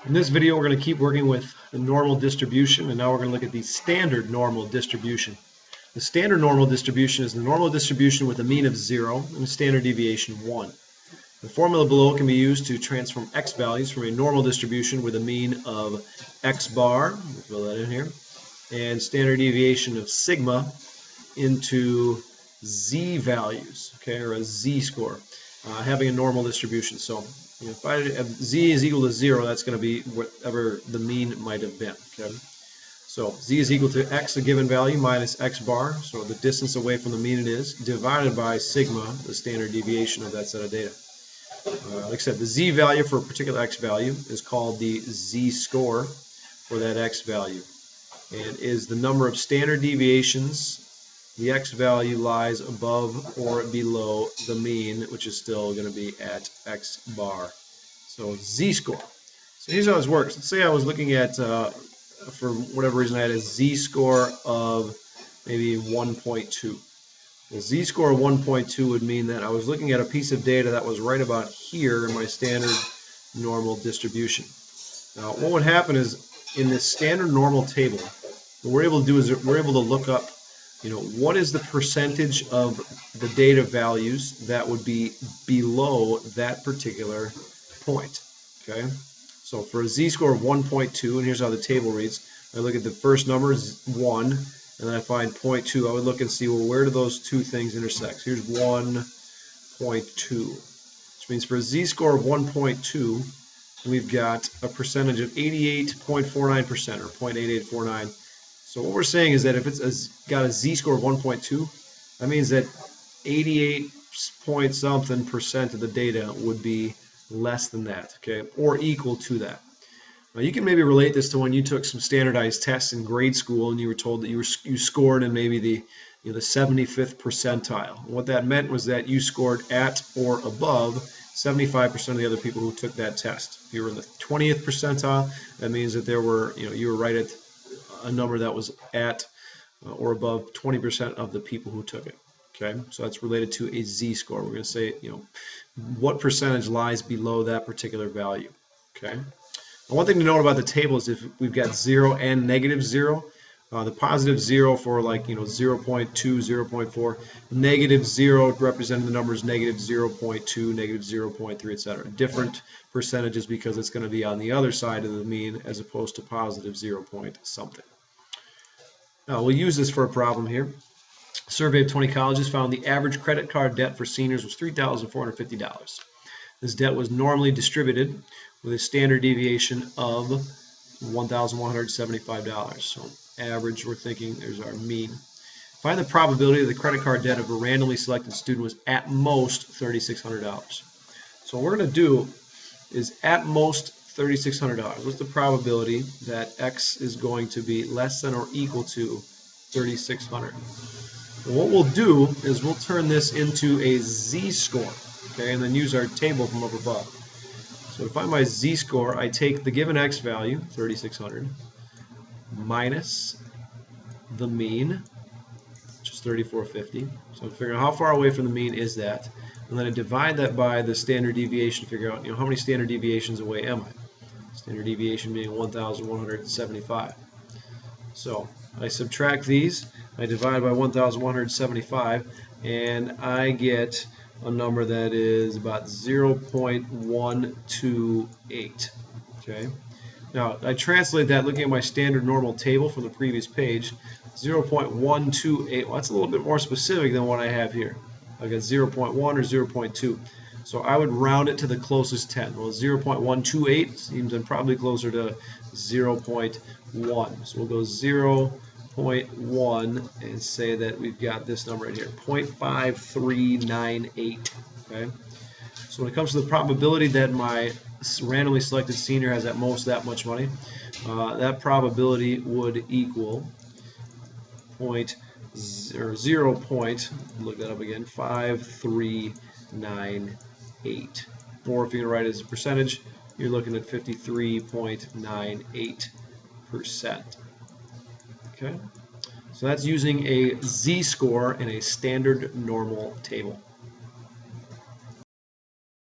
In this video, we're going to keep working with the normal distribution, and now we're going to look at the standard normal distribution. The standard normal distribution is the normal distribution with a mean of 0 and a standard deviation of 1. The formula below can be used to transform x values from a normal distribution with a mean of x bar, we'll fill that in here, and standard deviation of sigma into z values, okay, or a z-score, having a normal distribution. So if z is equal to 0, that's going to be whatever the mean might have been. Okay? So z is equal to x, a given value, minus x bar, so the distance away from the mean it is, divided by sigma, the standard deviation of that set of data. Like I said, the z value for a particular x value is called the z-score for that x value, and is the number of standard deviations the x value lies above or below the mean, which is still going to be at x bar. So z-score. So here's how this works. Let's say I was looking at, for whatever reason, I had a z-score of maybe 1.2. The z-score of 1.2 would mean that I was looking at a piece of data that was right about here in my standard normal distribution. Now, what would happen is in this standard normal table, what we're able to do is we're able to look up what is the percentage of the data values that would be below that particular point, okay? So for a z-score of 1.2, and here's how the table reads, I look at the first number is 1, and then I find 0.2. I would look and see, well, where do those two things intersect? Here's 1.2, which means for a z-score of 1.2, we've got a percentage of 88.49%, or 0.8849. So what we're saying is that if it's got a z-score of 1.2, that means that 88 point something percent of the data would be less than that, okay, or equal to that. Now you can maybe relate this to when you took some standardized tests in grade school and you were told that you scored in maybe the 75th percentile. And what that meant was that you scored at or above 75% of the other people who took that test. If you were in the 20th percentile, that means that there were you were right at a number that was at or above 20% of the people who took it. Okay, so that's related to a z-score. We're going to say, what percentage lies below that particular value. Okay. Now, one thing to note about the table is if we've got 0 and negative 0, the positive 0 for 0.2, 0.4, negative 0 representing the numbers negative 0.2, negative 0.3, etc. Different percentages because it's going to be on the other side of the mean as opposed to positive 0 point something. Now we'll use this for a problem here. A survey of 20 colleges found the average credit card debt for seniors was $3,450. This debt was normally distributed with a standard deviation of $1,175. So average, we're thinking there's our mean. Find the probability of the credit card debt of a randomly selected student was at most $3,600. So what we're going to do is at most $3,600. What's the probability that X is going to be less than or equal to $3,600? What we'll do is we'll turn this into a z-score, okay, and then use our table from up above. So to find my z-score, I take the given x value, 3,600, minus the mean, which is 3,450. So I'm figuring out how far away from the mean is that, and then I divide that by the standard deviation to figure out how many standard deviations away am I. Standard deviation being 1,175. So I subtract these, I divide by 1,175, and I get a number that is about 0.128. Okay. Now I translate that looking at my standard normal table from the previous page. 0.128. Well, that's a little bit more specific than what I have here. I got 0.1 or 0.2. So I would round it to the closest 10. Well, 0.128 seems I'm probably closer to 0.1. So we'll go 0.1 and say that we've got this number right here, 0.5398. Okay. So when it comes to the probability that my randomly selected senior has at most that much money, that probability would equal 0. Look that up again, 5398. Or if you're going to write it as a percentage, you're looking at 53.98%. Okay, so that's using a z-score in a standard normal table.